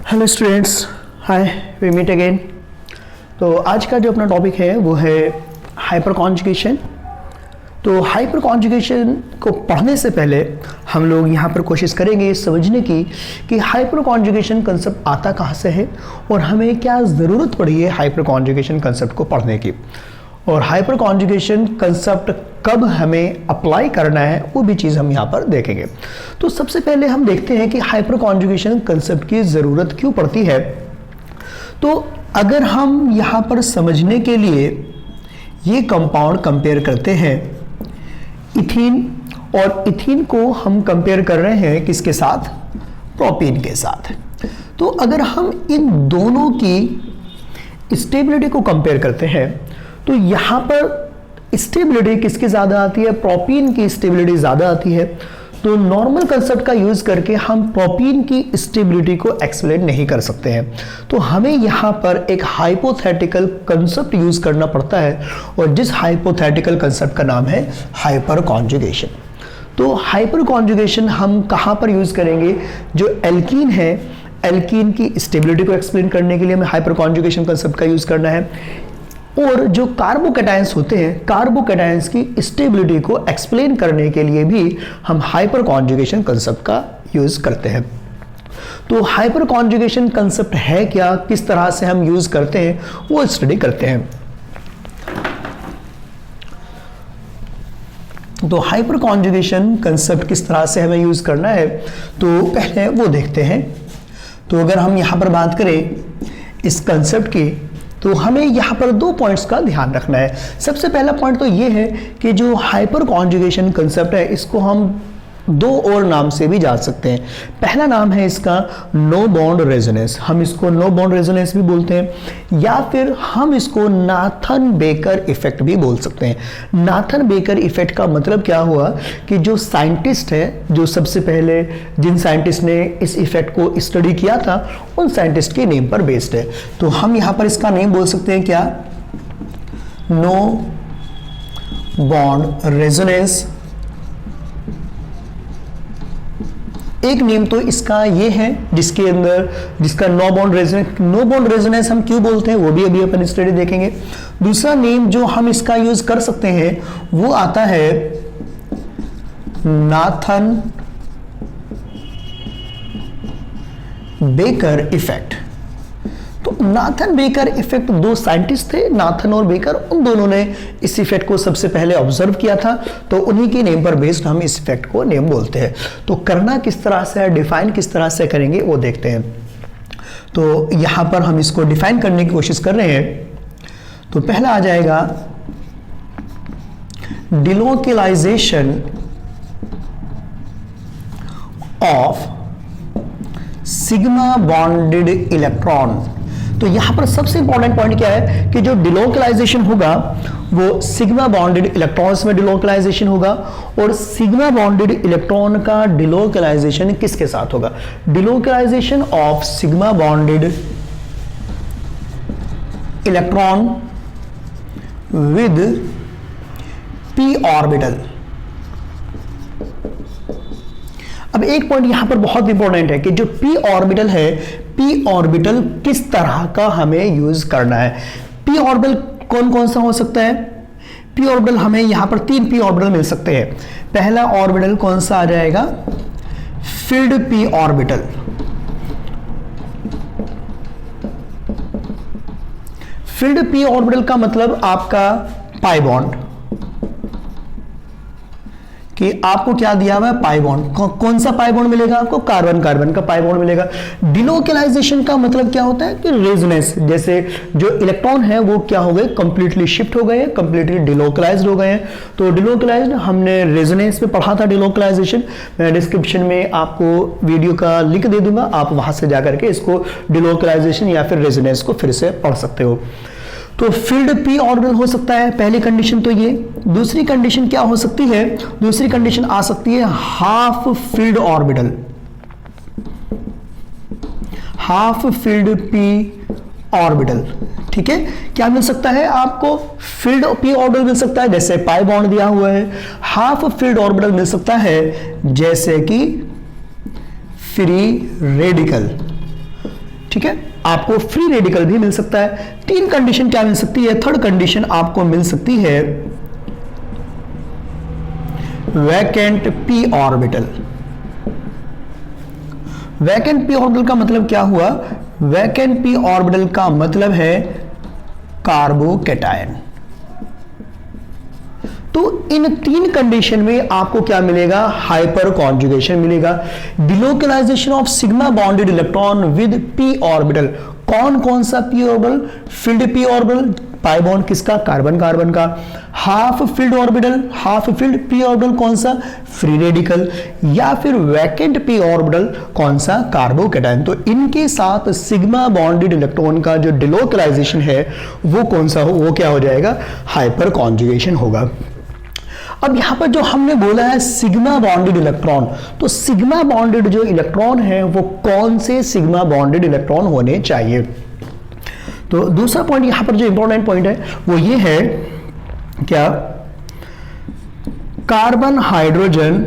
Hello students, hi, we meet again. तो आज का जो अपना टॉपिक है वो है हाइपर कॉन्जुगेशन। तो हाइपर कॉन्जुगेशन को पढ़ने से पहले हम लोग यहाँ पर कोशिश करेंगे समझने की कि हाइपर कॉन्जुगेशन कंसेप्ट आता कहाँ से है और हमें क्या ज़रूरत पड़ी है हाइपर कॉन्जुगेशन कंसेप्ट को पढ़ने की, और हाइपर कॉन्जुगेशन कंसेप्ट कब हमें अप्लाई करना है वो भी चीज़ हम यहाँ पर देखेंगे। तो सबसे पहले हम देखते हैं कि हाइपर कॉन्जुगेशन कंसेप्ट की ज़रूरत क्यों पड़ती है। तो अगर हम यहाँ पर समझने के लिए ये कंपाउंड कंपेयर करते हैं, इथीन, और इथीन को हम कंपेयर कर रहे हैं किसके साथ? प्रोपीन के साथ। तो अगर हम इन दोनों की स्टेबिलिटी को कंपेयर करते हैं तो यहाँ पर स्टेबिलिटी किसकी ज़्यादा आती है? प्रोपीन की स्टेबिलिटी ज़्यादा आती है। तो नॉर्मल कंसेप्ट का यूज़ करके हम प्रोपीन की स्टेबिलिटी को एक्सप्लेन नहीं कर सकते हैं, तो हमें यहाँ पर एक हाइपोथेटिकल कंसेप्ट यूज़ करना पड़ता है, और जिस हाइपोथेटिकल कंसेप्ट का नाम है हाइपर कॉन्जुगेशन। तो हाइपर कॉन्जुगेशन हम कहाँ पर यूज़ करेंगे? जो एल्कीन है, एल्कीन की स्टेबिलिटी को एक्सप्लेन करने के लिए हमें हाइपर कॉन्जुगेशन कंसेप्ट का यूज़ करना है। और जो कार्बोकैटायंस होते हैं, कार्बोकैटायंस की स्टेबिलिटी को एक्सप्लेन करने के लिए भी हम हाइपर कॉन्जुगेशन कंसेप्ट का यूज करते हैं। तो हाइपर कॉन्जुगेशन कंसेप्ट है क्या, किस तरह से हम यूज करते हैं, वो स्टडी करते हैं। तो हाइपर कॉन्जुगेशन कंसेप्ट किस तरह से हमें यूज करना है, तो पहले वो देखते हैं। तो अगर हम यहां पर बात करें इस कंसेप्ट की, तो हमें यहाँ पर दो पॉइंट्स का ध्यान रखना है। सबसे पहला पॉइंट तो ये है कि जो हाइपर कॉन्जुगेशन कंसेप्ट है इसको हम दो और नाम से भी जान सकते हैं। पहला नाम है इसका नो बॉन्ड रेजोनेंस, हम इसको नो बॉन्ड रेजोनेंस भी बोलते हैं, या फिर हम इसको नाथन बेकर इफेक्ट भी बोल सकते हैं। नाथन बेकर इफेक्ट का मतलब क्या हुआ कि जो साइंटिस्ट है, जो सबसे पहले जिन साइंटिस्ट ने इस इफेक्ट को स्टडी किया था, उन साइंटिस्ट के नेम पर बेस्ड है। तो हम यहां पर इसका नेम बोल सकते हैं क्या? No bond resonance. एक नेम तो इसका ये है जिसके अंदर जिसका नो बॉन्ड रेजोनेंस हम क्यों बोलते हैं वो भी अभी अपन स्टडी देखेंगे। दूसरा नेम जो हम इसका यूज कर सकते हैं वो आता है नाथन बेकर इफेक्ट। तो नाथन बेकर इफेक्ट, दो साइंटिस्ट थे, नाथन और बेकर, उन दोनों ने इस इफेक्ट को सबसे पहले ऑब्जर्व किया था, तो उन्हीं के नेम पर बेस्ड हम इस इफेक्ट को नेम बोलते हैं। तो करना किस तरह से है, डिफाइन किस तरह से करेंगे वो देखते हैं। तो यहां पर हम इसको डिफाइन करने की कोशिश कर रहे हैं। तो पहला आ जाएगा डिलोकेलाइजेशन ऑफ सिग्मा बॉन्डेड इलेक्ट्रॉन। तो यहां पर सबसे इंपॉर्टेंट पॉइंट क्या है कि जो डिलोकलाइजेशन होगा वो सिग्मा बॉन्डेड इलेक्ट्रॉन्स में डिलोकलाइजेशन होगा, और सिग्मा बॉन्डेड इलेक्ट्रॉन का डिलोकलाइजेशन किसके साथ होगा? Delocalisation of sigma bonded electron with P orbital. अब एक पॉइंट यहां पर बहुत इंपॉर्टेंट है कि जो पी ऑर्बिटल है, पी ऑर्बिटल किस तरह का हमें यूज करना है। पी ऑर्बिटल कौन कौन सा हो सकता है? पी ऑर्बिटल हमें यहां पर 3 पी ऑर्बिटल मिल सकते हैं। पहला ऑर्बिटल कौन सा आ जाएगा? Field P orbital. Field P orbital का मतलब आपका पाई बॉन्ड, कि आपको क्या दिया हुआ है? Pi bond. कौन सा पाई बॉन्ड मिलेगा आपको? कार्बन कार्बन का पाई बॉन्ड मिलेगा। डिलोकलाइजेशन का मतलब क्या होता है कि रेजोनेंस, जैसे जो इलेक्ट्रॉन है वो क्या हो गए? कंप्लीटली शिफ्ट हो गए, कंप्लीटली डिलोकलाइज्ड हो गए हैं। तो डिलोकलाइज्ड हमने रेजोनेंस में पढ़ा था डिलोकलाइजेशन। मैं डिस्क्रिप्शन में आपको वीडियो का लिंक दे दूंगा, आप वहां से जाकर के इसको डिलोकलाइजेशन या फिर रेजोनेंस को फिर से पढ़ सकते हो। तो फिल्ड पी ऑर्बिटल हो सकता है, पहली कंडीशन तो ये। दूसरी कंडीशन क्या हो सकती है? दूसरी कंडीशन आ सकती है half field orbital, half filled P orbital. ठीक है, क्या मिल सकता है आपको? फील्ड पी ऑर्बिटल मिल सकता है, जैसे पाई बॉन्ड दिया हुआ है। हाफ फील्ड ऑर्बिटल मिल सकता है जैसे कि फ्री रेडिकल, ठीक है, आपको फ्री रेडिकल भी मिल सकता है। 3 कंडीशन क्या मिल सकती है? थर्ड कंडीशन आपको मिल सकती है vacant P orbital. Vacant P orbital का मतलब क्या हुआ? वैकेंट पी ऑर्बिटल का मतलब है कार्बोकैटायन। तो इन 3 कंडीशन में आपको क्या मिलेगा? हाइपर कॉन्जुगेशन मिलेगा। Delocalisation of sigma bonded electron with P orbital. कौन कौन सा P orbital? Field P orbital, pi bond किसका? कार्बन कार्बन का। Half filled orbital, half filled P orbital कौन सा? Free radical. या फिर वैकेंट पी ऑर्बिटल कौन सा? कार्बोकैटायन। तो इनके साथ सिग्मा बॉन्डेड इलेक्ट्रॉन का जो डिलोकलाइजेशन है वो कौन सा हो? वो क्या हो जाएगा? हाइपर कॉन्जुगेशन होगा। अब यहां पर जो हमने बोला है सिग्मा बॉन्डेड इलेक्ट्रॉन, तो सिग्मा बॉन्डेड जो इलेक्ट्रॉन है वो कौन से सिग्मा बॉन्डेड इलेक्ट्रॉन होने चाहिए? तो दूसरा पॉइंट यहां पर जो इंपॉर्टेंट पॉइंट है वो ये है, क्या? Carbon hydrogen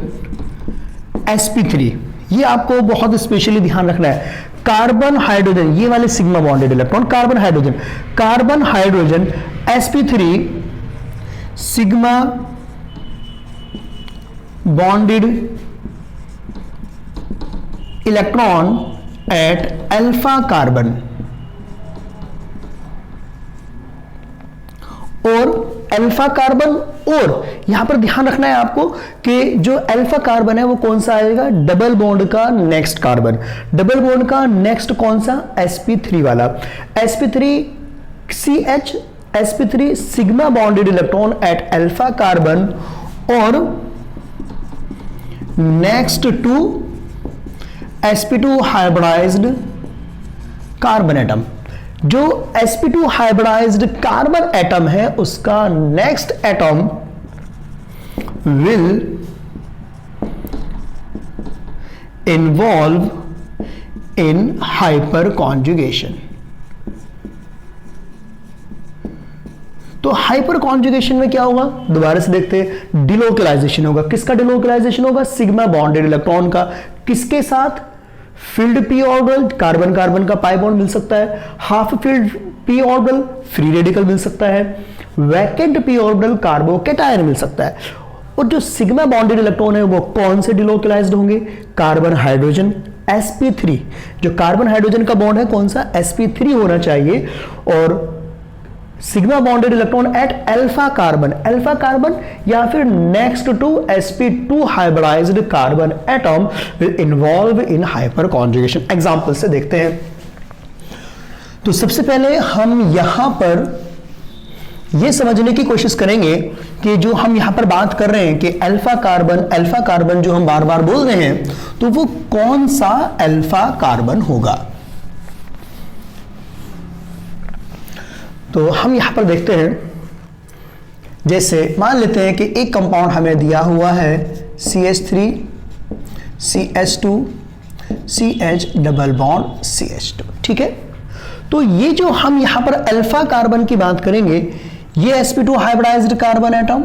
sp3। ये आपको बहुत स्पेशली ध्यान रखना है। कार्बन हाइड्रोजन, ये वाले sigma bonded electron, carbon hydrogen sp3 sigma bonded electron at alpha carbon, और अल्फा कार्बन, और यहां पर ध्यान रखना है आपको कि जो अल्फा कार्बन है वो कौन सा आएगा? डबल बॉन्ड का नेक्स्ट कार्बन। डबल बॉन्ड का नेक्स्ट कौन सा? sp3 वाला। sp3 sp3 sigma bonded electron at alpha carbon और next to sp2 hybridised carbon atom. जो sp2 हाइब्रिडाइज्ड कार्बन एटम है उसका next atom will involve in hyper conjugation. तो hyper conjugation में क्या होगा? दोबारा से देखते हैं। डिलोकलाइजेशन होगा। किसका डिलोकलाइजेशन होगा? सिग्मा बॉन्डेड इलेक्ट्रॉन का। किसके साथ? Filled P orbital, carbon carbon का पाई बॉन्ड मिल सकता है। Half filled P orbital, free radical मिल सकता है। वैकेंट पी ऑर्बिटल, कार्बोकैटायन मिल सकता है। और जो सिग्मा बॉन्डेड इलेक्ट्रॉन है वो कौन से डिलोकलाइज्ड होंगे? Carbon hydrogen sp3। जो कार्बन हाइड्रोजन का बॉन्ड है कौन सा? sp3 होना चाहिए। और sigma bonded electron at alpha carbon या फिर next to sp2 hybridised carbon atom will involve in hyper conjugation. Example से देखते हैं। तो सबसे पहले हम यहां पर यह समझने की कोशिश करेंगे कि जो हम यहां पर बात कर रहे हैं कि अल्फा कार्बन जो हम बार बार बोल रहे हैं, तो वो कौन सा अल्फा कार्बन होगा? तो हम यहां पर देखते हैं, जैसे मान लेते हैं कि एक कंपाउंड हमें दिया हुआ है CH3 CH2 CH double bond CH2, ठीक है। तो ये जो हम यहां पर अल्फा कार्बन की बात करेंगे, ये sp2 हाइब्रिडाइज्ड कार्बन एटम,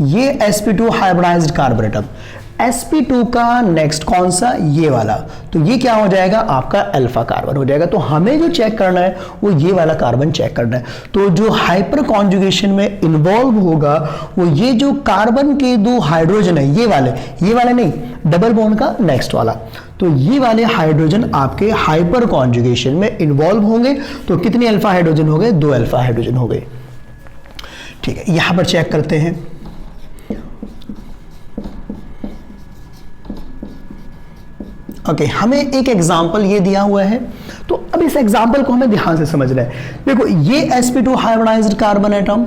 ये sp2 hybridised carbon atom, sp2 का नेक्स्ट कौन सा? ये वाला। तो ये क्या हो जाएगा? आपका अल्फा कार्बन हो जाएगा। तो हमें जो चेक करना है वो ये वाला कार्बन चेक करना है। तो जो हाइपर कॉन्जुगेशन में इन्वॉल्व होगा वो ये जो कार्बन के 2 हाइड्रोजन है, ये वाले नहीं, डबल बॉन्ड का नेक्स्ट वाला। तो ये वाले हाइड्रोजन आपके हाइपर कॉन्जुगेशन में इन्वॉल्व होंगे। तो कितने अल्फा हाइड्रोजन हो गए? 2 अल्फा हाइड्रोजन हो गए, ठीक है। यहां पर चेक करते हैं। ओके, हमें एक एग्जाम्पल ये दिया हुआ है, तो अब इस एग्जाम्पल को हमें ध्यान से समझना है। देखो, ये sp2 हाइब्रिडाइज्ड कार्बन एटम,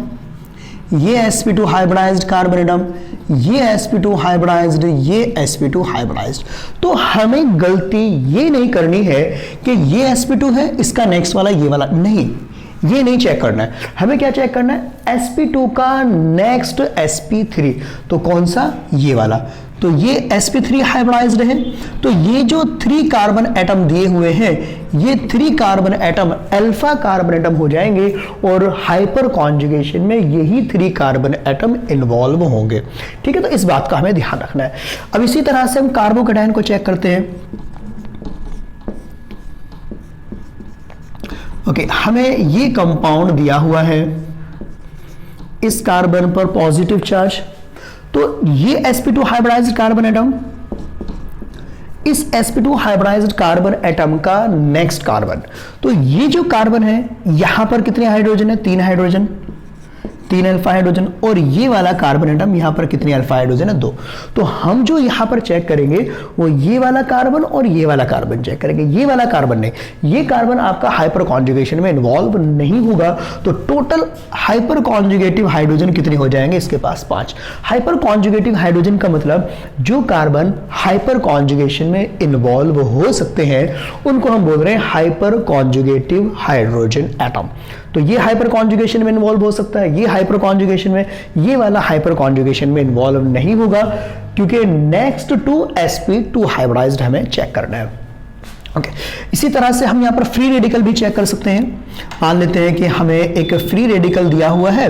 ये sp2 हाइब्रिडाइज्ड कार्बन एटम, ये sp2 हाइब्रिडाइज्ड, ये sp2 हाइब्रिडाइज्ड। तो हमें गलती ये नहीं करनी है कि ये sp2 है, इसका नेक्स्ट वाला ये वाला, नहीं, ये नहीं चेक करना है। हमें क्या चेक करना है? sp2 का नेक्स्ट sp3। तो कौन सा? ये वाला। तो ये sp3 हाइब्रिडाइज्ड है। तो ये जो 3 कार्बन एटम दिए हुए हैं, ये 3 carbon atom alpha carbon atom हो जाएंगे और हाइपर कॉन्जुगेशन में यही 3 कार्बन एटम इन्वॉल्व होंगे, ठीक है। तो इस बात का हमें ध्यान रखना है। अब इसी तरह से हम कार्बोकैटायन को चेक करते हैं। ओके, हमें ये कंपाउंड दिया हुआ है, इस कार्बन पर पॉजिटिव चार्ज, तो ये sp2 हाइब्रिडाइज्ड कार्बन एटम, इस sp2 हाइब्रिडाइज्ड कार्बन एटम का नेक्स्ट कार्बन, तो ये जो कार्बन है यहां पर कितने हाइड्रोजन है? 3 हाइड्रोजन, 3 अल्फा हाइड्रोजन, और ये वाला कार्बन एटम यहां पर कितने अल्फा हाइड्रोजन है? 2। तो हम जो यहां पर चेक करेंगे वो ये वाला कार्बन और ये वाला कार्बन चेक करेंगे, ये वाला कार्बन नहीं, ये कार्बन आपका हाइपर कॉन्जुगेशन में इन्वॉल्व नहीं होगा। तो टोटल हाइपर कॉन्जुगेटिव हाइड्रोजन कितने हो जाएंगे? इसके पास 5। हाइपर कॉन्जुगेटिव हाइड्रोजन का मतलब जो कार्बन हाइपर कॉन्जुगेशन में इन्वॉल्व हो सकते हैं उनको हम बोल रहे हैं हाइपर कॉन्जुगेटिव हाइड्रोजन एटम। तो ये हाइपर कॉन्जुगेशन में इन्वॉल्व हो सकता है, ये हाइपर कॉन्जुगेशन में, ये वाला हाइपर कॉन्जुगेशन में इन्वॉल्व नहीं होगा, क्योंकि नेक्स्ट टू sp2 हाइब्रिडाइज्ड हमें चेक करना है। ओके, इसी तरह से हम यहाँ पर फ्री रेडिकल भी चेक कर सकते हैं। मान लेते हैं कि हमें एक फ्री रेडिकल दिया हुआ है,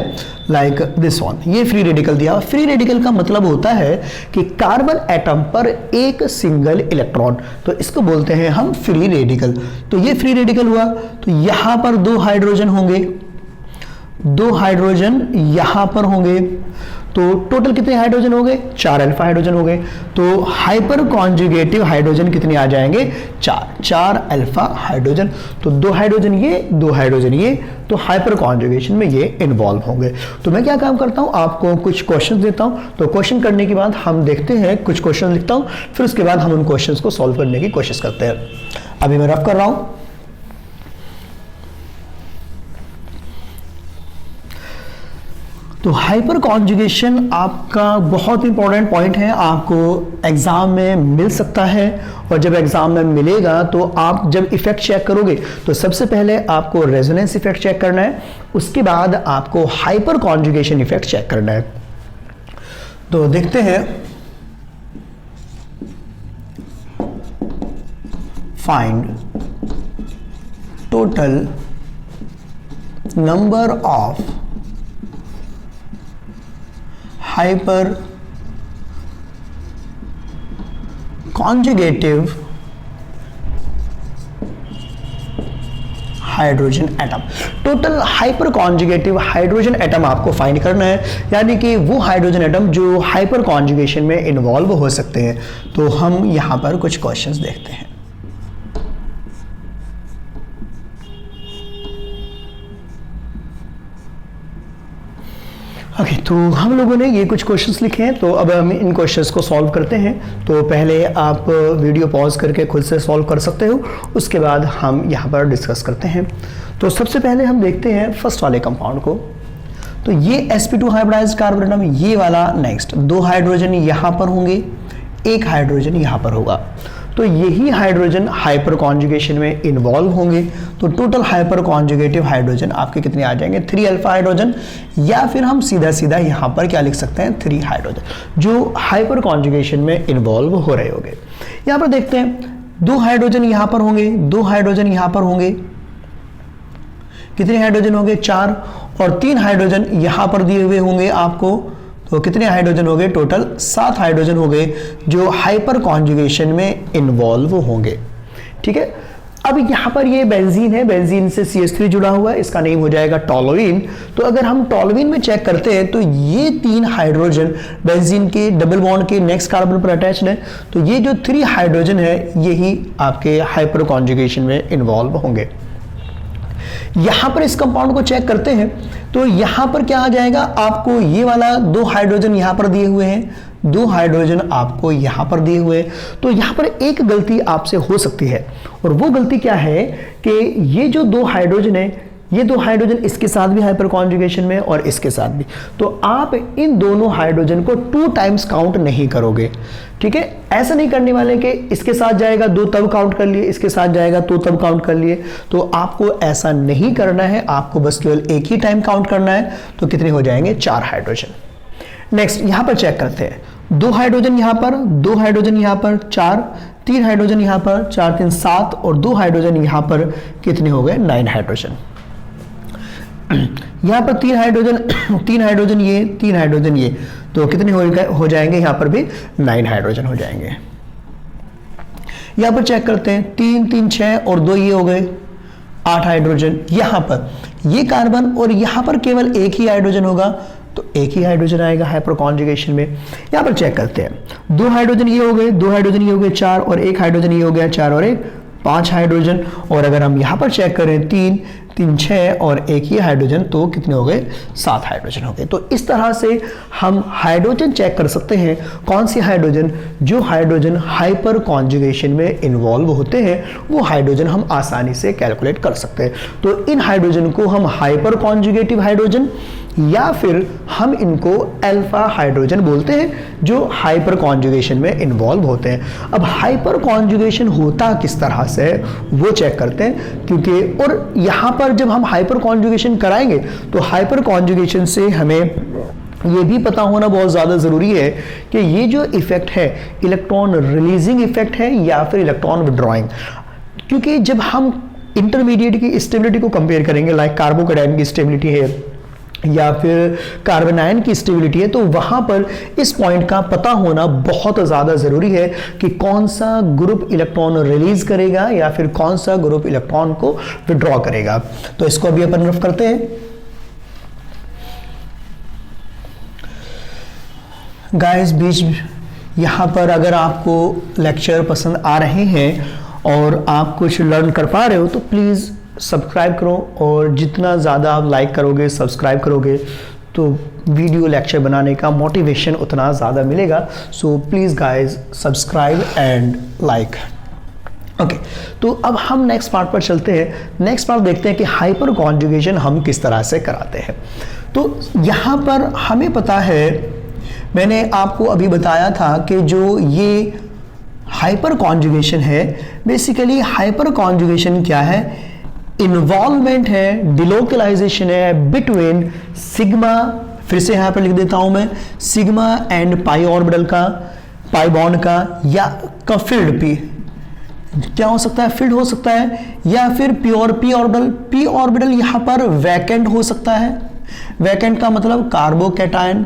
लाइक दिस वन, ये फ्री रेडिकल दिया हुआ। फ्री रेडिकल का मतलब होता है कि कार्बन एटम पर एक सिंगल इलेक्ट्रॉन, तो इसको बोलते हैं हम फ्री रेडिकल। तो ये फ्री रेडिकल हुआ, तो यहां पर 2 हाइड्रोजन होंगे, 2 हाइड्रोजन यहां पर होंगे, तो टोटल कितने हाइड्रोजन हो गए? 4 अल्फा हाइड्रोजन हो गए। तो हाइपर कॉन्जुगेटिव हाइड्रोजन कितने आ जाएंगे? 4 अल्फा हाइड्रोजन। तो 2 हाइड्रोजन ये, 2 हाइड्रोजन ये, तो हाइपर कॉन्जुगेशन में ये इन्वॉल्व होंगे। तो मैं क्या काम करता हूं, आपको कुछ क्वेश्चन देता हूं, तो क्वेश्चन करने के बाद हम देखते हैं, कुछ क्वेश्चन लिखता हूं, फिर उसके बाद हम उन क्वेश्चंस को सॉल्व करने की कोशिश करते हैं। अभी मैं रफ कर रहा हूं। तो हाइपर कॉन्जुगेशन आपका बहुत इंपॉर्टेंट पॉइंट है, आपको एग्जाम में मिल सकता है, और जब एग्जाम में मिलेगा तो आप जब इफेक्ट चेक करोगे तो सबसे पहले आपको रेजोनेंस इफेक्ट चेक करना है, उसके बाद आपको हाइपर कॉन्जुगेशन इफेक्ट चेक करना है। तो देखते हैं, find total number of hyper conjugative hydrogen atom. Total hyper conjugative hydrogen atom आपको फाइंड करना है, यानी कि वो हाइड्रोजन एटम जो हाइपर कॉन्जुगेशन में इन्वॉल्व हो सकते हैं। तो हम यहां पर कुछ क्वेश्चंस देखते हैं। ओके, तो हम लोगों ने ये कुछ क्वेश्चंस लिखे हैं, तो अब हम इन क्वेश्चंस को सॉल्व करते हैं। तो पहले आप वीडियो पॉज करके खुद से सॉल्व कर सकते हो, उसके बाद हम यहाँ पर डिस्कस करते हैं। तो सबसे पहले हम देखते हैं फर्स्ट वाले कंपाउंड को। तो ये sp2 हाइब्रिडाइज्ड कार्बन एटम, ये वाला नेक्स्ट, 2 हाइड्रोजन यहाँ पर होंगे, 1 हाइड्रोजन यहाँ पर होगा, तो यही हाइड्रोजन हाइपर कॉन्जुगेशन में इन्वॉल्व होंगे। तो टोटल हाइपर कॉन्जुगेटिव हाइड्रोजन आपके कितने आ जाएंगे? 3 अल्फा हाइड्रोजन, या फिर हम सीधा सीधा यहाँ पर क्या लिख सकते हैं? 3 हाइड्रोजन जो हाइपर कॉन्जुगेशन में इन्वॉल्व हो रहे होंगे। यहाँ पर देखते हैं, 2 हाइड्रोजन यहाँ पर होंगे, 2 हाइड्रोजन यहाँ पर होंगे, कितने हाइड्रोजन होंगे? 4, और 3 हाइड्रोजन यहाँ पर दिए हुए होंगे आपको, तो कितने हाइड्रोजन हो गए? टोटल 7 हाइड्रोजन हो गए जो हाइपर कॉन्जुगेशन में इन्वॉल्व होंगे। ठीक है, अब यहाँ पर ये बेंजीन है, बेंजीन से CH3 जुड़ा हुआ है, इसका नेम हो जाएगा टोलुइन। तो अगर हम टोलुइन में चेक करते हैं तो ये 3 हाइड्रोजन बेंजीन के डबल बॉन्ड के नेक्स्ट कार्बन पर अटैच्ड है, तो ये जो 3 हाइड्रोजन है यही आपके हाइपर कॉन्जुगेशन में इन्वॉल्व होंगे। यहां पर इस कंपाउंड को चेक करते हैं तो यहां पर क्या आ जाएगा? आपको ये वाला 2 हाइड्रोजन यहां पर दिए हुए हैं, 2 हाइड्रोजन आपको यहां पर दिए हुए हैं। तो यहां पर एक गलती आपसे हो सकती है, और वो गलती क्या है कि ये जो 2 हाइड्रोजन है, ये 2 हाइड्रोजन इसके साथ भी हाइपर कॉन्जुगेशन में और इसके साथ भी, तो आप इन दोनों हाइड्रोजन को 2 टाइम्स काउंट नहीं करोगे। ठीक है, ऐसा नहीं करने वाले कि इसके साथ जाएगा 2 तब काउंट कर लिए, इसके साथ जाएगा तो तब काउंट कर लिए, तो आपको ऐसा नहीं करना है, आपको बस केवल एक ही टाइम काउंट करना है। तो कितने हो जाएंगे? 4 हाइड्रोजन। नेक्स्ट यहां पर चेक करते हैं, 2 हाइड्रोजन यहां पर, 2 हाइड्रोजन यहां पर, 4, 3 हाइड्रोजन यहां पर, 4 3 7, और 2 हाइड्रोजन यहां पर, कितने हो गए? 9 हाइड्रोजन। यहां पर 3 हाइड्रोजन, 3 हाइड्रोजन ये, 3 हाइड्रोजन ये, तो कितने हो जाएंगे? यहां पर भी 9 हाइड्रोजन हो जाएंगे। यहां पर चेक करते हैं, 3 3 6 और 2 ये हो गए 8 हाइड्रोजन, यहाँ पर ये कार्बन और यहाँ पर केवल एक ही हाइड्रोजन होगा, तो एक ही हाइड्रोजन आएगा हाइपर कॉन्जुगेशन में। यहाँ पर चेक करते हैं, 2 हाइड्रोजन ये हो गए, 2 हाइड्रोजन ये हो गए 4, और एक हाइड्रोजन ये हो गया 4 और 1 5 हाइड्रोजन। और अगर हम यहाँ पर चेक करें 3 3 6 और एक ही हाइड्रोजन, तो कितने हो गए 7 हाइड्रोजन हो गए। तो इस तरह से हम हाइड्रोजन चेक कर सकते हैं, कौन सी हाइड्रोजन, जो हाइड्रोजन हाइपर कॉन्जुगेशन में इन्वॉल्व होते हैं वो हाइड्रोजन हम आसानी से कैलकुलेट कर सकते हैं। तो इन हाइड्रोजन को हम हाइपर कॉन्जुगेटिव हाइड्रोजन या फिर हम इनको अल्फा हाइड्रोजन बोलते हैं, जो हाइपर कॉन्जुगेशन में इन्वॉल्व होते हैं। अब हाइपर कॉन्जुगेशन होता किस तरह से वो चेक करते हैं, क्योंकि और यहाँ पर जब हम हाइपर कॉन्जुगेशन कराएंगे तो हाइपर कॉन्जुगेशन से हमें ये भी पता होना बहुत ज़्यादा ज़रूरी है कि ये जो इफेक्ट है इलेक्ट्रॉन रिलीजिंग इफेक्ट है या फिर इलेक्ट्रॉन विड्रॉइंग। क्योंकि जब हम इंटरमीडिएट की स्टेबिलिटी को कंपेयर करेंगे, लाइक कार्बोकैटायन की स्टेबिलिटी है या फिर कार्बन आयन की स्टेबिलिटी है, तो वहां पर इस पॉइंट का पता होना बहुत ज़्यादा ज़रूरी है कि कौन सा ग्रुप इलेक्ट्रॉन रिलीज करेगा या फिर कौन सा ग्रुप इलेक्ट्रॉन को विड्रॉ करेगा। तो इसको अभी अपन रफ करते हैं। गाइस, बीच यहाँ पर अगर आपको लेक्चर पसंद आ रहे हैं और आप कुछ लर्न कर पा रहे हो तो प्लीज़ सब्सक्राइब करो, और जितना ज़्यादा आप लाइक करोगे, सब्सक्राइब करोगे, तो वीडियो लेक्चर बनाने का मोटिवेशन उतना ज़्यादा मिलेगा। So please guys subscribe and like. Okay, तो अब हम नेक्स्ट पार्ट पर चलते हैं। नेक्स्ट पार्ट देखते हैं कि हाइपर कॉन्जुगेशन हम किस तरह से कराते हैं। तो यहाँ पर हमें पता है, मैंने आपको अभी बताया था कि जो ये हाइपर कॉन्जुगेशन है, बेसिकली हाइपर कॉन्जुगेशन क्या है, इन्वॉल्वमेंट है, डिलोकलाइजेशन है बिटवीन सिग्मा, फिर से यहां पर लिख देता हूं मैं, सिग्मा एंड पाई ऑर्बिटल का, पाई बॉन्ड का, या का फील्ड पी, क्या हो सकता है, फील्ड हो सकता है, या फिर pure P orbital. P orbital यहां पर वैकेंट हो सकता है, वैकेंट का मतलब कार्बोकैटायन,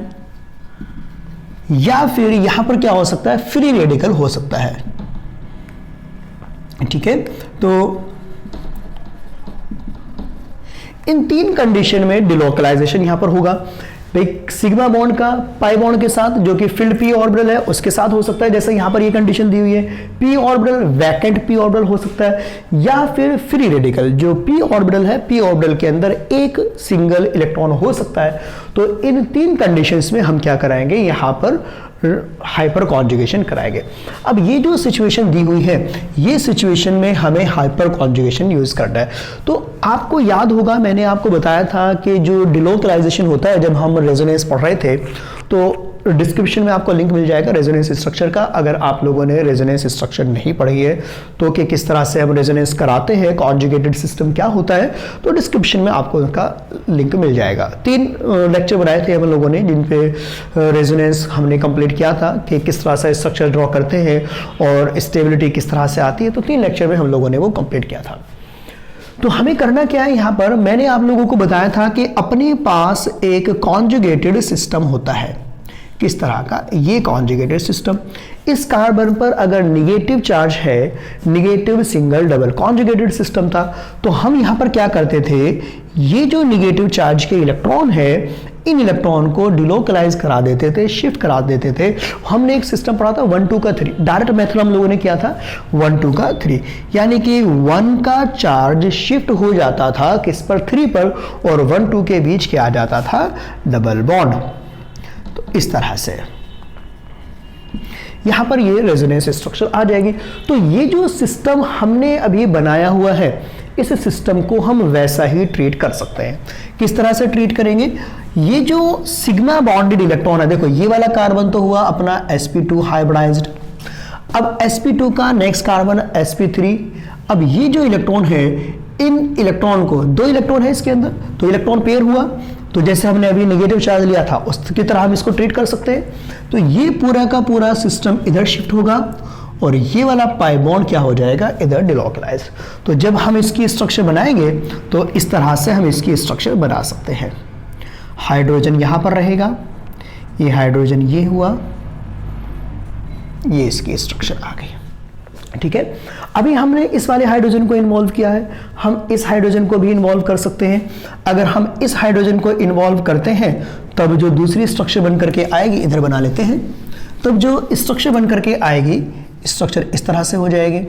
या फिर यहां पर क्या हो सकता है, फ्री रेडिकल हो सकता है। ठीक है, तो इन 3 कंडीशन में डिलोकलाइजेशन यहां पर होगा। भाई सिग्मा बॉन्ड का पाई बॉन्ड के साथ, जो कि फील्ड पी ऑर्बिटल है, उसके साथ हो सकता है, जैसे यहां पर ये कंडीशन दी हुई है। P orbital vacant P orbital हो सकता है, या फिर फ्री रेडिकल, जो पी ऑर्बिटल है, पी ऑर्बिटल के अंदर एक सिंगल इलेक्ट्रॉन हो सकता है। तो इन 3 कंडीशंस में हम क्या कराएंगे, यहां पर हाइपर कॉन्जुगेशन कराएंगे। अब ये जो सिचुएशन दी हुई है, ये सिचुएशन में हमें हाइपर कॉन्जुगेशन यूज करना है। तो आपको याद होगा, मैंने आपको बताया था कि जो डिलोकलाइजेशन होता है, जब हम रेजोनेंस पढ़ रहे थे, तो डिस्क्रिप्शन में आपको लिंक मिल जाएगा रेजोनेंस स्ट्रक्चर का, अगर आप लोगों ने रेजोनेंस स्ट्रक्चर नहीं पढ़ी है तो, कि किस तरह से हम रेजोनेंस कराते हैं, कॉन्जुगेटेड सिस्टम क्या होता है, तो डिस्क्रिप्शन में आपको उसका लिंक मिल जाएगा। 3 लेक्चर बनाए थे हम लोगों ने, जिन पे रेजोनेंस हमने कंप्लीट किया था कि किस तरह से स्ट्रक्चर ड्रॉ करते हैं और स्टेबिलिटी किस तरह से आती है। तो 3 लेक्चर में हम लोगों ने वो कंप्लीट किया था। तो हमें करना क्या है, यहाँ पर मैंने आप लोगों को बताया था कि अपने पास एक कॉन्जुगेटेड सिस्टम होता है। किस तरह का, ये कॉन्जुगेटेड सिस्टम, इस कार्बन पर अगर निगेटिव चार्ज है, negative single double conjugated system था, तो हम यहाँ पर क्या करते थे, ये जो निगेटिव चार्ज के इलेक्ट्रॉन है, इन इलेक्ट्रॉन को डिलोकलाइज करा देते थे, शिफ्ट करा देते थे। हमने एक सिस्टम पढ़ा था 1 2 का 3, डायरेक्ट मेथड हम लोगों ने किया था 1 2 का 3, यानी कि 1 का चार्ज शिफ्ट हो जाता था किस पर, 3 पर, और 1 2 के बीच क्या आ जाता था, डबल बॉन्ड। तो इस तरह से यहां पर ये रेजोनेंस स्ट्रक्चर आ जाएगी। तो ये जो सिस्टम हमने अभी बनाया हुआ है, इस सिस्टम को हम वैसा ही ट्रीट कर सकते हैं। किस तरह से ट्रीट करेंगे, ये जो सिग्मा बॉन्डेड इलेक्ट्रॉन है, देखो ये वाला कार्बन तो हुआ अपना sp2 हाइब्रिडाइज्ड, अब sp2 का नेक्स्ट कार्बन sp3। अब ये जो इलेक्ट्रॉन है, इन इलेक्ट्रॉन को, 2 इलेक्ट्रॉन है इसके अंदर, तो इलेक्ट्रॉन पेयर हुआ, तो जैसे हमने अभी नेगेटिव चार्ज लिया था उसकी तरह हम इसको ट्रीट कर सकते हैं। तो ये पूरा का पूरा सिस्टम इधर शिफ्ट होगा और ये वाला पाई बॉन्ड क्या हो जाएगा, इधर डिलोकलाइज। तो जब हम इसकी स्ट्रक्चर बनाएंगे तो इस तरह से हम इसकी स्ट्रक्चर बना सकते हैं। हाइड्रोजन यहां पर रहेगा, ये हाइड्रोजन ये हुआ, ये इसकी स्ट्रक्चर आ गई। ठीक है। अभी हमने इस वाले हाइड्रोजन को इन्वॉल्व किया है, हम इस हाइड्रोजन को भी इन्वॉल्व कर सकते हैं। अगर हम इस हाइड्रोजन को इन्वॉल्व करते हैं तब जो दूसरी स्ट्रक्चर बन करके आएगी, इधर बना लेते हैं, तब जो स्ट्रक्चर बन करके आएगी, स्ट्रक्चर इस तरह से हो जाएगी।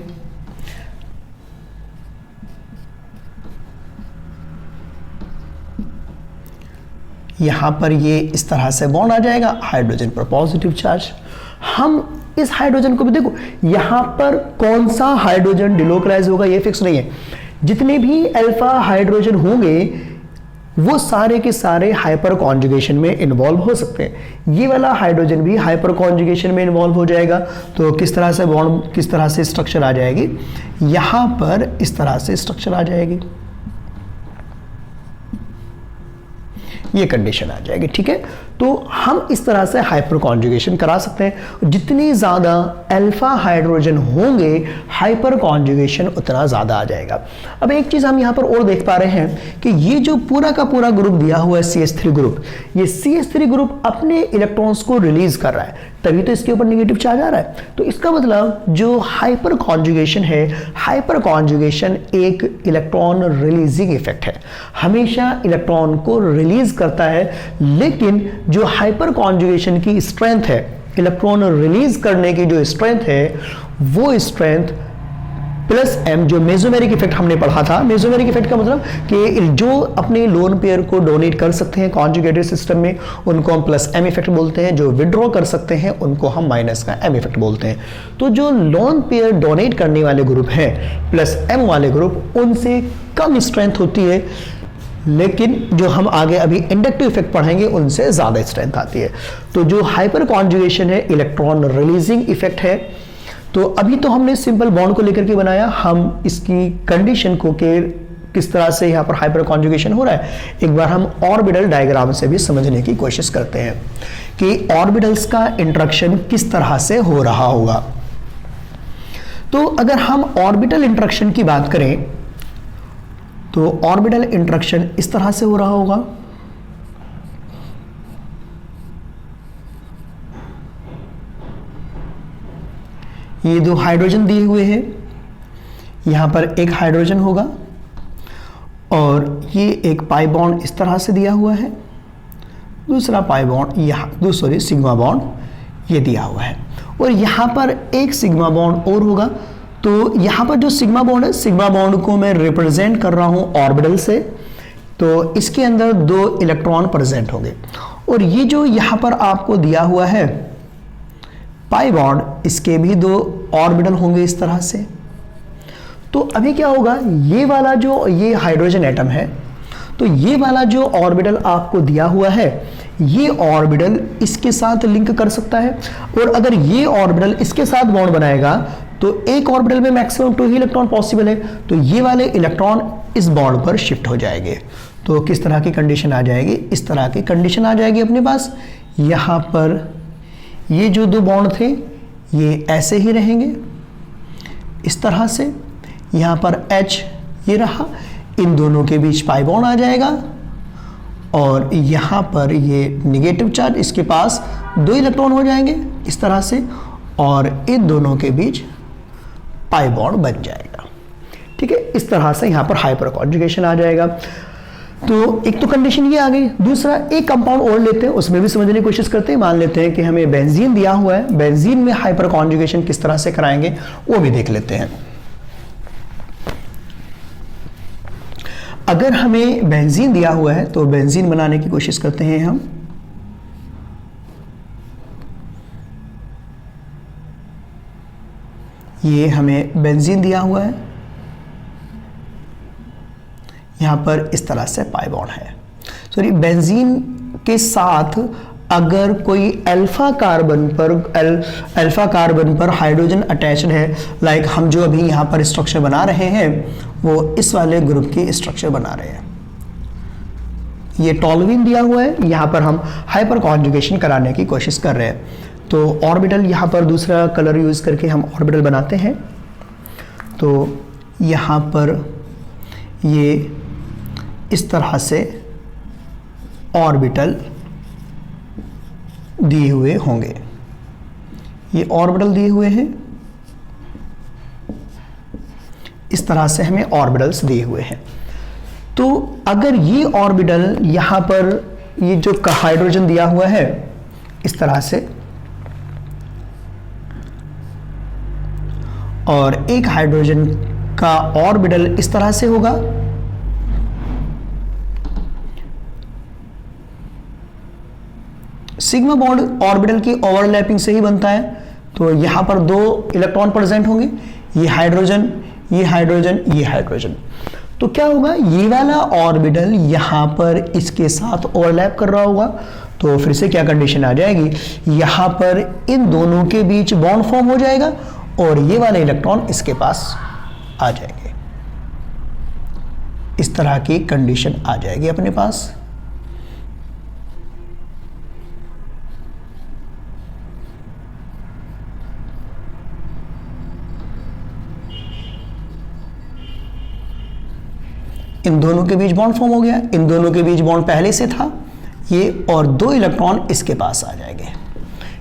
यहां पर ये इस तरह से बॉन्ड आ जाएगा, हाइड्रोजन पर पॉजिटिव चार्ज। हम इस हाइड्रोजन को भी देखो, यहां पर कौन सा हाइड्रोजन डिलोकलाइज होगा ये फिक्स नहीं है। जितने भी अल्फा हाइड्रोजन होंगे वो सारे के सारे हाइपर कॉन्जुगेशन में इन्वॉल्व हो सकते हैं। ये वाला हाइड्रोजन भी हाइपर कॉन्जुगेशन में इन्वॉल्व हो जाएगा। तो किस तरह से बॉन्ड, किस तरह से स्ट्रक्चर आ जाएगी, यहां पर इस तरह से स्ट्रक्चर आ जाएगी, ये कंडीशन आ जाएगी। ठीक है, तो हम इस तरह से हाइपर कॉन्जुगेशन करा सकते हैं। जितनी ज़्यादा अल्फा हाइड्रोजन होंगे हाइपर कॉन्जुगेशन उतना ज़्यादा आ जाएगा। अब एक चीज़ हम यहाँ पर और देख पा रहे हैं कि ये जो पूरा का पूरा ग्रुप दिया हुआ है CH3 ग्रुप, ये CH3 ग्रुप अपने इलेक्ट्रॉन्स को रिलीज कर रहा है, तभी तो इसके ऊपर नेगेटिव चार्ज आ रहा है। तो इसका मतलब जो हाइपर कॉन्जुगेशन है, हाइपर कॉन्जुगेशन एक इलेक्ट्रॉन रिलीजिंग इफेक्ट है, हमेशा इलेक्ट्रॉन को रिलीज करता है। लेकिन जो हाइपर कॉन्जुगेशन की स्ट्रेंथ है, इलेक्ट्रॉन रिलीज करने की जो स्ट्रेंथ है, वो स्ट्रेंथ प्लस m, जो मेसोमेरिक इफेक्ट हमने पढ़ा था। मेसोमेरिक इफेक्ट का मतलब कि जो अपने लोन पेयर को डोनेट कर सकते हैं कॉन्जुगेटेड सिस्टम में, उनको हम प्लस m इफेक्ट बोलते हैं। जो विड्रॉ कर सकते हैं उनको हम माइनस का m इफेक्ट बोलते हैं। तो जो लोन पेयर डोनेट करने वाले ग्रुप हैं, प्लस m वाले ग्रुप, उनसे कम स्ट्रेंथ होती है। लेकिन जो हम आगे अभी इंडक्टिव इफेक्ट पढ़ेंगे उनसे ज्यादा स्ट्रेंथ आती है। तो जो हाइपर कॉन्जुगेशन है इलेक्ट्रॉन रिलीजिंग इफेक्ट है। तो अभी तो हमने सिंपल बॉन्ड को लेकर के बनाया, हम इसकी कंडीशन को के किस तरह से यहाँ पर हाइपर कॉन्जुगेशन हो रहा है एक बार हम ऑर्बिटल डायग्राम से भी समझने की कोशिश करते हैं कि ऑर्बिटल्स का इंटरेक्शन किस तरह से हो रहा होगा। तो अगर हम ऑर्बिटल इंटरेक्शन की बात करें तो ऑर्बिटल इंटरेक्शन इस तरह से हो रहा होगा। ये दो हाइड्रोजन दिए हुए हैं, यहां पर एक हाइड्रोजन होगा और ये एक पाई बॉन्ड इस तरह से दिया हुआ है, दूसरा पाई बॉन्ड यहाँ, सॉरी सिग्मा बॉन्ड ये दिया हुआ है, और यहां पर एक सिग्मा बॉन्ड और होगा। तो यहां पर जो सिग्मा बॉन्ड है, सिग्मा बॉन्ड को मैं रिप्रेजेंट कर रहा हूं ऑर्बिटल से, तो इसके अंदर दो इलेक्ट्रॉन प्रेजेंट होंगे। और ये जो यहां पर आपको दिया हुआ है पाई बॉन्ड, इसके भी दो ऑर्बिटल होंगे इस तरह से। तो अभी क्या होगा, ये वाला जो ये हाइड्रोजन एटम है, तो ये वाला जो ऑर्बिटल आपको दिया हुआ है, ये ऑर्बिटल इसके साथ लिंक कर सकता है। और अगर ये ऑर्बिटल इसके साथ बॉन्ड बनाएगा तो एक ऑर्बिटल में मैक्सिमम 2 ही इलेक्ट्रॉन पॉसिबल है, तो ये वाले इलेक्ट्रॉन इस बॉन्ड पर शिफ्ट हो जाएंगे। तो किस तरह की कंडीशन आ जाएगी, इस तरह की कंडीशन आ जाएगी अपने पास। यहां पर ये जो दो बॉन्ड थे ये ऐसे ही रहेंगे इस तरह से, यहां पर H ये रहा, इन दोनों के बीच पाई बॉन्ड आ जाएगा और यहां पर ये नेगेटिव चार्ज, इसके पास 2 इलेक्ट्रॉन हो जाएंगे इस तरह से, और इन दोनों के बीच पाई बॉन्ड बन जाएगा। ठीक है, इस तरह से यहां पर हाइपर कॉन्जुगेशन आ जाएगा। तो एक तो कंडीशन ये आ गई। दूसरा एक कंपाउंड और लेते हैं, उसमें भी समझने की कोशिश करते हैं। मान लेते हैं कि हमें बेंजीन दिया हुआ है, बेंजीन में हाइपर कॉन्जुगेशन किस तरह से कराएंगे वो भी देख लेते हैं। अगर हमें बेंजीन दिया हुआ है तो बेंजीन बनाने की कोशिश करते हैं हम। ये हमें बेंजीन दिया हुआ है, यहां पर इस तरह से पाई बॉन्ड है। सॉरी, बेंजीन के साथ अगर कोई अल्फा कार्बन पर हाइड्रोजन अटैच्ड है, लाइक हम जो अभी यहां पर स्ट्रक्चर बना रहे हैं वो इस वाले ग्रुप की स्ट्रक्चर बना रहे हैं। ये टॉलुइन दिया हुआ है, यहां पर हम हाइपर कॉन्जुगेशन कराने की कोशिश कर रहे हैं। तो ऑर्बिटल यहां पर दूसरा कलर यूज करके हम ऑर्बिटल बनाते हैं। तो यहां पर ये इस तरह से ऑर्बिटल दिए हुए होंगे, ये ऑर्बिटल दिए हुए हैं, इस तरह से हमें ऑर्बिटल्स दिए हुए हैं। तो अगर ये ऑर्बिटल यहाँ पर ये जो हाइड्रोजन दिया हुआ है इस तरह से, और एक हाइड्रोजन का ऑर्बिटल इस तरह से होगा, सिग्मा बॉन्ड ऑर्बिटल की ओवरलैपिंग से ही बनता है। तो यहां पर 2 इलेक्ट्रॉन प्रेजेंट होंगे, ये हाइड्रोजन, ये हाइड्रोजन, ये हाइड्रोजन। तो क्या होगा, ये वाला ऑर्बिटल यहां पर इसके साथ ओवरलैप कर रहा होगा। तो फिर से क्या कंडीशन आ जाएगी, यहां पर इन दोनों के बीच बॉन्ड फॉर्म हो जाएगा और ये वाले इलेक्ट्रॉन इसके पास आ जाएंगे। इस तरह की कंडीशन आ जाएगी अपने पास। इन दोनों के बीच बॉन्ड फॉर्म हो गया, इन दोनों के बीच बॉन्ड पहले से था ये, और 2 इलेक्ट्रॉन इसके पास आ जाएंगे।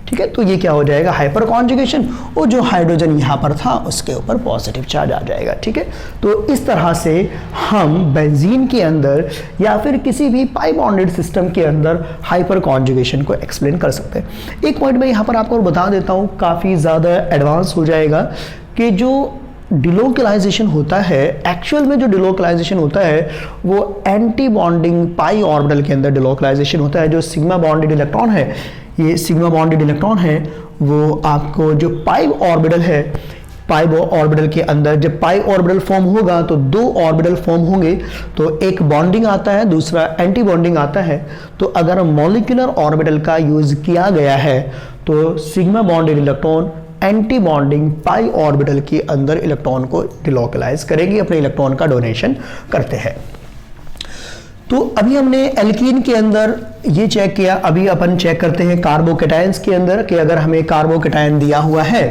ठीक है, तो ये क्या हो जाएगा, हाइपर कॉन्जुगेशन, और जो हाइड्रोजन यहाँ पर था उसके ऊपर पॉजिटिव चार्ज आ जाएगा। ठीक है, तो इस तरह से हम बेंजीन के अंदर या फिर किसी भी पाई बॉन्डेड सिस्टम के अंदर हाइपर कॉन्जुगेशन को एक्सप्लेन कर सकते हैं। एक पॉइंट मैं यहाँ पर आपको बता देता हूँ, काफ़ी ज़्यादा एडवांस हो जाएगा, कि जो डिलोकलाइजेशन होता है, एक्चुअल में जो डिलोकलाइजेशन होता है वो एंटी बॉन्डिंग पाई ऑर्बिटल के अंदर डिलोकलाइजेशन होता है। जो सिग्मा बॉन्डेड इलेक्ट्रॉन है, ये सिग्मा बॉन्डेड इलेक्ट्रॉन है, वो आपको जो पाई ऑर्बिटल है, पाई ऑर्बिटल के अंदर जब पाई ऑर्बिटल फॉर्म होगा तो 2 ऑर्बिटल फॉर्म होंगे, तो एक बॉन्डिंग आता है, दूसरा एंटी बॉन्डिंग आता है। तो अगर मॉलिक्यूलर ऑर्बिटल का यूज किया गया है तो sigma bonded electron anti bonding पाई ऑर्बिटल के अंदर इलेक्ट्रॉन को डिलोकलाइज करेगी, अपने इलेक्ट्रॉन का डोनेशन करते हैं। तो अभी हमने एल्कीन के अंदर ये चेक किया, अभी अपन चेक करते हैं कार्बोकैटायंस के अंदर कि अगर हमें कार्बोकैटायन दिया हुआ है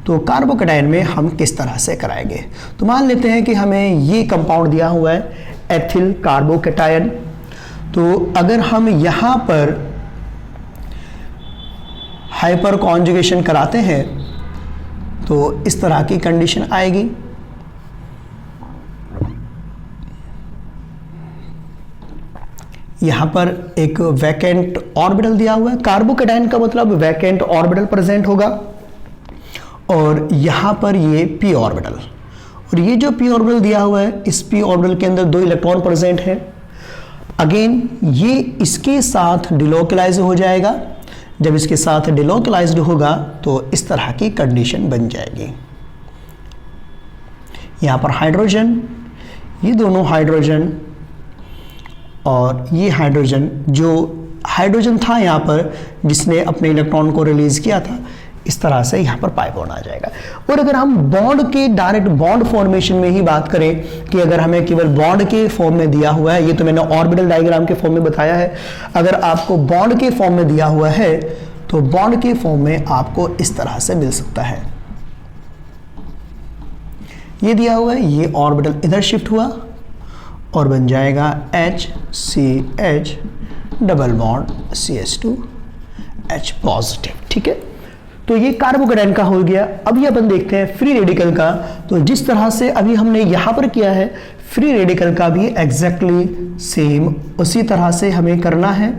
तो कार्बोकैटायन में हम किस तरह से कराएंगे। तो मान लेते हैं कि हमें ये कंपाउंड दिया हुआ है एथिल कार्बोकैटायन। तो अगर हम यहाँ पर हाइपर कॉन्जुगेशन कराते हैं तो इस तरह की कंडीशन आएगी। यहां पर एक वैकेंट ऑर्बिटल दिया हुआ है, कार्बोकैटायन का मतलब वैकेंट ऑर्बिटल प्रेजेंट होगा, और यहां पर ये पी ऑर्बिटल, और ये जो पी ऑर्बिटल दिया हुआ है इस पी ऑर्बिटल के अंदर 2 इलेक्ट्रॉन प्रेजेंट है। अगेन ये इसके साथ डिलोकलाइज हो जाएगा, जब इसके साथ डिलोकलाइज्ड होगा तो इस तरह की कंडीशन बन जाएगी। यहाँ पर हाइड्रोजन, ये दोनों हाइड्रोजन और ये हाइड्रोजन, जो हाइड्रोजन था यहाँ पर जिसने अपने इलेक्ट्रॉन को रिलीज किया था, इस तरह से यहाँ पर पाई बॉन्ड आ जाएगा। और अगर हम बॉन्ड के डायरेक्ट बॉन्ड फॉर्मेशन में ही बात करें कि अगर हमें केवल बॉन्ड के फॉर्म में दिया हुआ है, ये तो मैंने ऑर्बिटल डायग्राम के फॉर्म में बताया है, अगर आपको बॉन्ड के फॉर्म में दिया हुआ है तो बॉन्ड के फॉर्म में आपको इस तरह से मिल सकता है। ये दिया हुआ है, ये ऑर्बिटल इधर शिफ्ट हुआ और बन जाएगा HCH double bond CH2H positive. ठीक है, तो ये कार्बोकैटायन का हो गया। अभी अपन देखते हैं फ्री रेडिकल का। तो जिस तरह से अभी हमने यहां पर किया है, फ्री रेडिकल का भी एग्जैक्टली सेम उसी तरह से हमें करना है।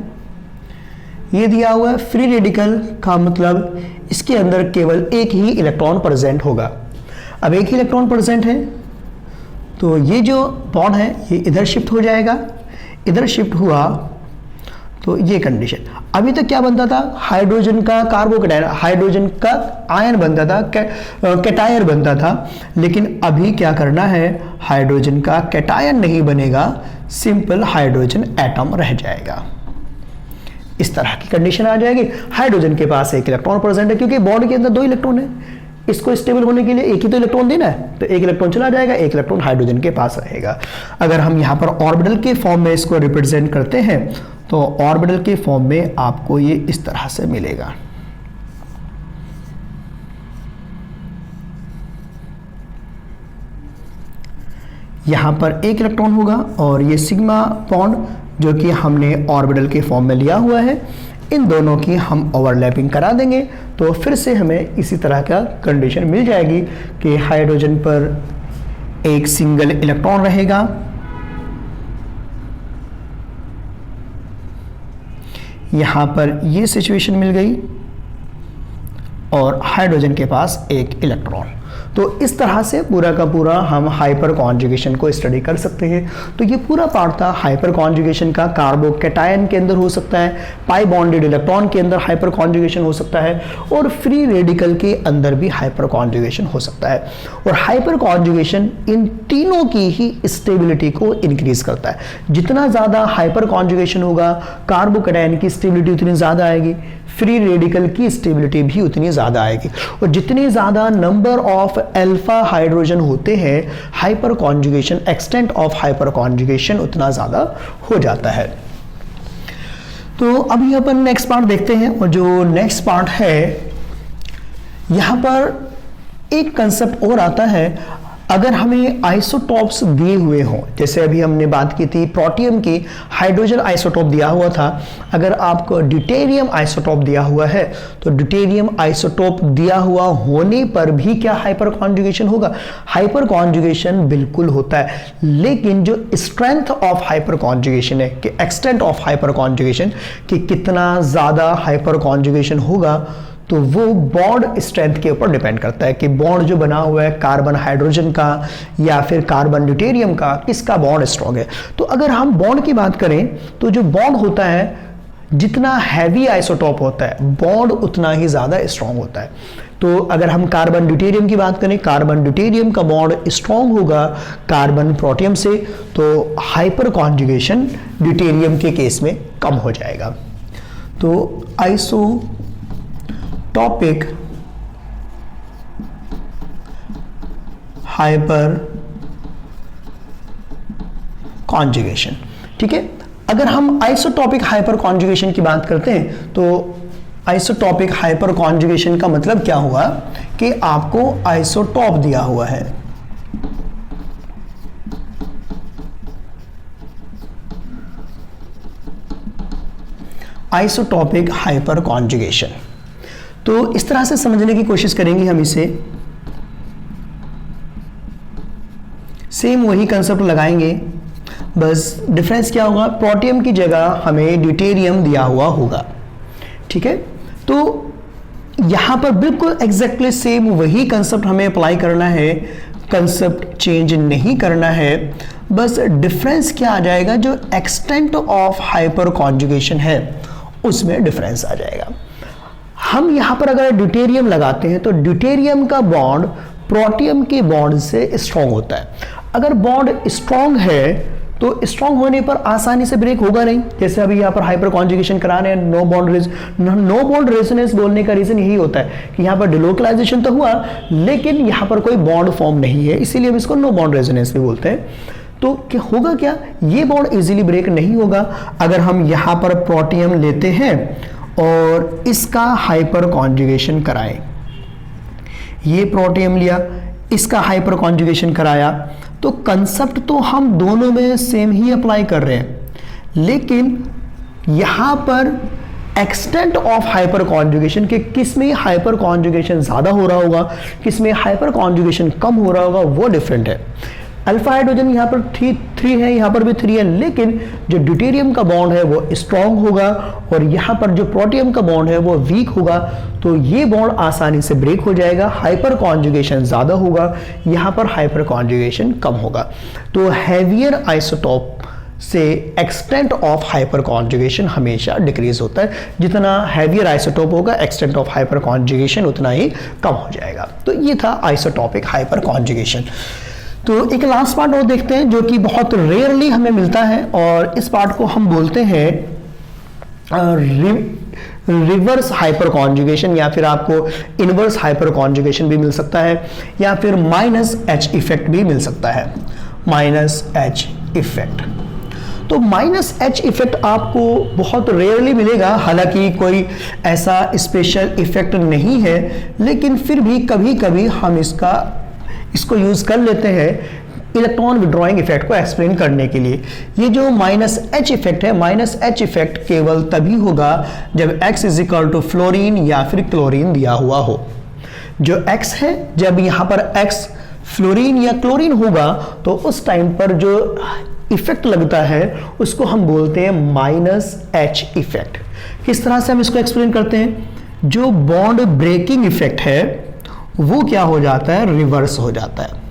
ये दिया हुआ है फ्री रेडिकल का मतलब इसके अंदर केवल एक ही इलेक्ट्रॉन प्रेजेंट होगा। अब एक ही इलेक्ट्रॉन प्रेजेंट है तो ये जो बॉन्ड है ये इधर शिफ्ट हो जाएगा, इधर शिफ्ट हुआ तो ये कंडीशन। अभी तक क्या बनता था, हाइड्रोजन का कार्बोकैटायन, हाइड्रोजन का आयन बनता था, कैटायन बनता था, लेकिन अभी क्या करना है, हाइड्रोजन का कैटायन नहीं बनेगा, सिंपल हाइड्रोजन एटम रह जाएगा। इस तरह की कंडीशन आ जाएगी। हाइड्रोजन के पास एक इलेक्ट्रॉन प्रेजेंट है क्योंकि बॉन्ड के अंदर 2 इलेक्ट्रॉन है, इसको स्टेबल होने के लिए एक ही तो इलेक्ट्रॉन देना है, तो एक इलेक्ट्रॉन चला जाएगा, एक इलेक्ट्रॉन हाइड्रोजन के पास रहेगा। अगर हम यहाँ पर ऑर्बिटल के फॉर्म में इसको रिप्रेजेंट करते हैं तो ऑर्बिटल के फॉर्म में आपको ये इस तरह से मिलेगा। यहाँ पर एक इलेक्ट्रॉन होगा और ये सिग्मा बॉन्ड जो कि हमने ऑर्बिटल के फॉर्म में लिया हुआ है, इन दोनों की हम ओवरलैपिंग करा देंगे तो फिर से हमें इसी तरह का कंडीशन मिल जाएगी कि हाइड्रोजन पर एक सिंगल इलेक्ट्रॉन रहेगा, यहां पर ये सिचुएशन मिल गई और हाइड्रोजन के पास एक इलेक्ट्रॉन। तो इस तरह से पूरा का पूरा हम हाइपर कॉन्जुगेशन को स्टडी कर सकते हैं। तो ये पूरा पार्ट था हाइपर कॉन्जुगेशन का। कार्बोकैटायन के अंदर हो सकता है, पाई बॉन्डेड इलेक्ट्रॉन के अंदर हाइपर कॉन्जुगेशन हो सकता है, और फ्री रेडिकल के अंदर भी हाइपर कॉन्जुगेशन हो सकता है। और हाइपर कॉन्जुगेशन इन तीनों की ही स्टेबिलिटी को इंक्रीज करता है। जितना ज़्यादा हाइपर कॉन्जुगेशन होगा, कार्बोकैटायन की स्टेबिलिटी उतनी ज़्यादा आएगी, फ्री रेडिकल की स्टेबिलिटी भी उतनी ज़्यादा आएगी। और जितने ज़्यादा नंबर ऑफ अल्फा हाइड्रोजन होते हैं, hyper conjugation, extent of hyper conjugation उतना ज़्यादा हो जाता है। तो अभी अपन नेक्स्ट पार्ट देखते हैं। और जो नेक्स्ट पार्ट है, यहाँ पर एक कंसेप्ट और आता है। अगर हमें आइसोटॉप्स दिए हुए हों, जैसे अभी हमने बात की थी प्रोटियम की, हाइड्रोजन आइसोटॉप दिया हुआ था। अगर आपको ड्यूटेरियम आइसोटॉप दिया हुआ है, तो ड्यूटेरियम आइसोटॉप दिया हुआ होने पर भी क्या हाइपर कॉन्जुगेशन होगा? हाइपर कॉन्जुगेशन बिल्कुल होता है, लेकिन जो स्ट्रेंथ ऑफ हाइपर कॉन्जुगेशन है, कि एक्सटेंट ऑफ हाइपर कॉन्जुगेशन, कि कितना ज़्यादा हाइपर कॉन्जुगेशन होगा, तो वो बॉन्ड स्ट्रेंथ के ऊपर डिपेंड करता है कि बॉन्ड जो बना हुआ है कार्बन हाइड्रोजन का या फिर कार्बन ड्यूटेरियम का, किसका बॉन्ड स्ट्रॉन्ग है। तो अगर हम बॉन्ड की बात करें, तो जो बॉन्ड होता है, जितना हैवी आइसोटॉप होता है, बॉन्ड उतना ही ज़्यादा स्ट्रॉन्ग होता है। तो अगर हम कार्बन ड्यूटेरियम की बात करें, कार्बन ड्यूटेरियम का बॉन्ड स्ट्रॉन्ग होगा कार्बन प्रोटियम से, तो हाइपर कॉन्जुगेशन ड्यूटेरियम के केस में कम हो जाएगा। तो टॉपिक हाइपर कॉन्जुगेशन, ठीक है। अगर हम आइसोटॉपिक हाइपर कॉन्जुगेशन की बात करते हैं, तो आइसोटॉपिक हाइपर कॉन्जुगेशन का मतलब क्या हुआ कि आपको आइसोटॉप दिया हुआ है, आइसोटॉपिक हाइपर कॉन्जुगेशन। तो इस तरह से समझने की कोशिश करेंगे हम इसे। सेम वही कंसेप्ट लगाएंगे, बस डिफरेंस क्या होगा, प्रोटियम की जगह हमें ड्यूटेरियम दिया हुआ होगा, ठीक है। तो यहां पर बिल्कुल एग्जैक्टली सेम वही कंसेप्ट हमें अप्लाई करना है, कंसेप्ट चेंज नहीं करना है। बस डिफरेंस क्या आ जाएगा, जो एक्सटेंट ऑफ हाइपर कॉन्जुगेशन है उसमें डिफरेंस आ जाएगा। हम यहां पर अगर ड्यूटेरियम लगाते हैं, तो ड्यूटेरियम का बॉन्ड प्रोटियम के बॉन्ड से स्ट्रॉन्ग होता है। अगर बॉन्ड स्ट्रॉन्ग है, तो स्ट्रॉन्ग होने पर आसानी से ब्रेक होगा नहीं। जैसे अभी यहाँ पर हाइपर कॉन्जुगेशन करा रहे हैं, नो बॉन्ड रेजोनेंस बोलने का रीजन यही होता है कि यहाँ पर डिलोकलाइजेशन तो हुआ, लेकिन यहाँ पर कोई बॉन्ड फॉर्म नहीं है, इसीलिए हम इसको नो बॉन्ड रेजोनेंस भी बोलते हैं। तो क्या होगा, क्या ये बॉन्ड इजीली ब्रेक नहीं होगा। अगर हम यहाँ पर प्रोटियम लेते हैं और इसका हाइपर कॉन्जुगेशन कराएं, ये प्रोटियम लिया, इसका हाइपर कॉन्जुगेशन कराया, तो कंसेप्ट तो हम दोनों में सेम ही अप्लाई कर रहे हैं, लेकिन यहां पर एक्सटेंट ऑफ हाइपर कॉन्जुगेशन के किस में हाइपर कॉन्जुगेशन ज्यादा हो रहा होगा, किस में हाइपर कॉन्जुगेशन कम हो रहा होगा, वो डिफरेंट है। अल्फा हाइड्रोजन यहाँ पर 3 है, यहाँ पर भी 3 है, लेकिन जो ड्यूटेरियम का बॉन्ड है वो स्ट्रॉन्ग होगा और यहाँ पर जो प्रोटियम का बॉन्ड है वो वीक होगा। तो ये बॉन्ड आसानी से ब्रेक हो जाएगा, हाइपर कॉन्जुगेशन ज़्यादा होगा, यहाँ पर हाइपर कॉन्जुगेशन कम होगा। तो हैवियर आइसोटॉप से एक्सटेंट ऑफ हाइपर कॉन्जुगेशन हमेशा डिक्रीज होता है। जितना हैवियर आइसोटॉप होगा, एक्सटेंट ऑफ हाइपर कॉन्जुगेशन उतना ही कम हो जाएगा। तो ये था आइसोटॉपिक हाइपर कॉन्जुगेशन। तो एक लास्ट पार्ट और देखते हैं जो कि बहुत रेयरली हमें मिलता है, और इस पार्ट को हम बोलते हैं रिवर्स हाइपर कॉन्जुगेशन, या फिर आपको इनवर्स हाइपर कॉन्जुगेशन भी मिल सकता है, या फिर माइनस एच इफेक्ट भी मिल सकता है, माइनस एच इफेक्ट। तो माइनस एच इफेक्ट आपको बहुत रेयरली मिलेगा, हालांकि कोई ऐसा स्पेशल इफेक्ट नहीं है, लेकिन फिर भी कभी कभी हम इसको यूज कर लेते हैं इलेक्ट्रॉन विड्रॉइंग इफेक्ट को एक्सप्लेन करने के लिए। ये जो माइनस एच इफेक्ट है, माइनस एच इफेक्ट केवल तभी होगा जब x is equal to fluorine या फिर क्लोरीन दिया हुआ हो। जो x है, जब यहाँ पर x फ्लोरीन या क्लोरीन होगा तो उस टाइम पर जो इफेक्ट लगता है उसको हम बोलते हैं -H इफेक्ट। किस तरह से हम इसको एक्सप्लेन करते हैं? जो बॉन्ड ब्रेकिंग इफेक्ट है वो क्या हो जाता है? रिवर्स हो जाता है।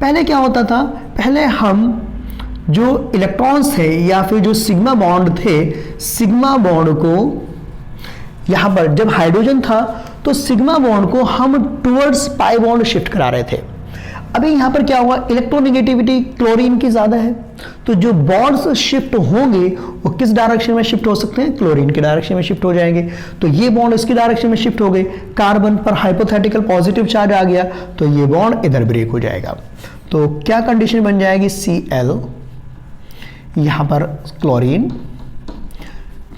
पहले क्या होता था? पहले हम जो इलेक्ट्रॉन्स थे या फिर जो सिग्मा बॉन्ड थे, सिग्मा बॉन्ड को यहां पर जब हाइड्रोजन था तो सिग्मा बॉन्ड को हम टुवर्ड्स पाई बॉन्ड शिफ्ट करा रहे थे। अभी यहां पर क्या हुआ? इलेक्ट्रोनेगेटिविटी क्लोरीन की ज्यादा है, तो जो बॉन्ड्स शिफ्ट होंगे वो किस डायरेक्शन में शिफ्ट हो सकते हैं? क्लोरीन के डायरेक्शन में शिफ्ट हो जाएंगे। तो ये बॉन्ड इसकी डायरेक्शन में शिफ्ट हो गए, कार्बन पर हाइपोथेटिकल पॉजिटिव चार्ज आ गया तो ये बॉन्ड इधर ब्रेक हो जाएगा। तो क्या कंडीशन बन जाएगी? Cl, यहां पर क्लोरीन,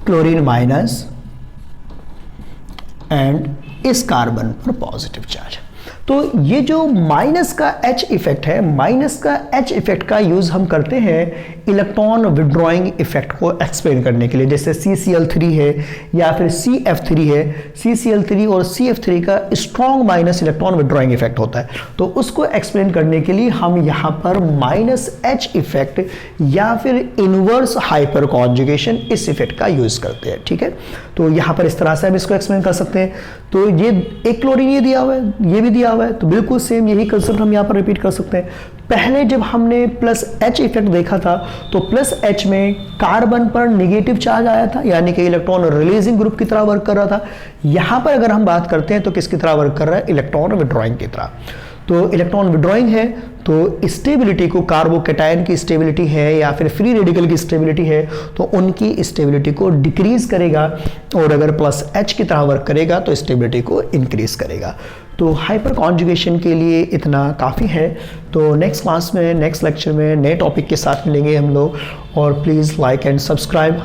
क्लोरीन माइनस एंड इस कार्बन पर पॉजिटिव चार्ज। तो ये जो माइनस का H इफेक्ट है, माइनस का H इफेक्ट का यूज हम करते हैं इलेक्ट्रॉन विड्रॉइंग इफेक्ट को एक्सप्लेन करने के लिए। जैसे CCl3 है या फिर CF3 है, CCl3 और CF3 का strong minus electron withdrawing effect होता है, तो उसको एक्सप्लेन करने के लिए हम यहाँ पर -H इफेक्ट या फिर इनवर्स हाइपर कॉन्जुगेशन इस इफेक्ट का यूज करते हैं। ठीक है, तो यहाँ पर इस तरह से हम इसको एक्सप्लेन कर सकते हैं। तो ये एक क्लोरीन ये दिया हुआ है, ये भी दिया हुआ है, तो बिल्कुल सेम यही कंसेप्ट हम यहाँ पर रिपीट कर सकते हैं। पहले जब हमने +H इफेक्ट देखा था तो +H में कार्बन पर नेगेटिव चार्ज आया था, यानी कि इलेक्ट्रॉन रिलीजिंग ग्रुप की तरह वर्क कर रहा था। यहाँ पर अगर हम बात करते हैं तो किसकी तरह वर्क कर रहा है? इलेक्ट्रॉन विड्रॉइंग की तरह। तो इलेक्ट्रॉन विड्रॉइंग है तो स्टेबिलिटी को, कार्बोकैटायन की स्टेबिलिटी है या फिर फ्री रेडिकल की स्टेबिलिटी है तो उनकी स्टेबिलिटी को डिक्रीज करेगा, और अगर +H की तरह वर्क करेगा तो स्टेबिलिटी को इंक्रीज करेगा। तो हाइपर कॉन्जुगेशन के लिए इतना काफ़ी है। तो नेक्स्ट क्लास में, नेक्स्ट लेक्चर में नए टॉपिक के साथ मिलेंगे हम लोग, और प्लीज़ लाइक एंड सब्सक्राइब।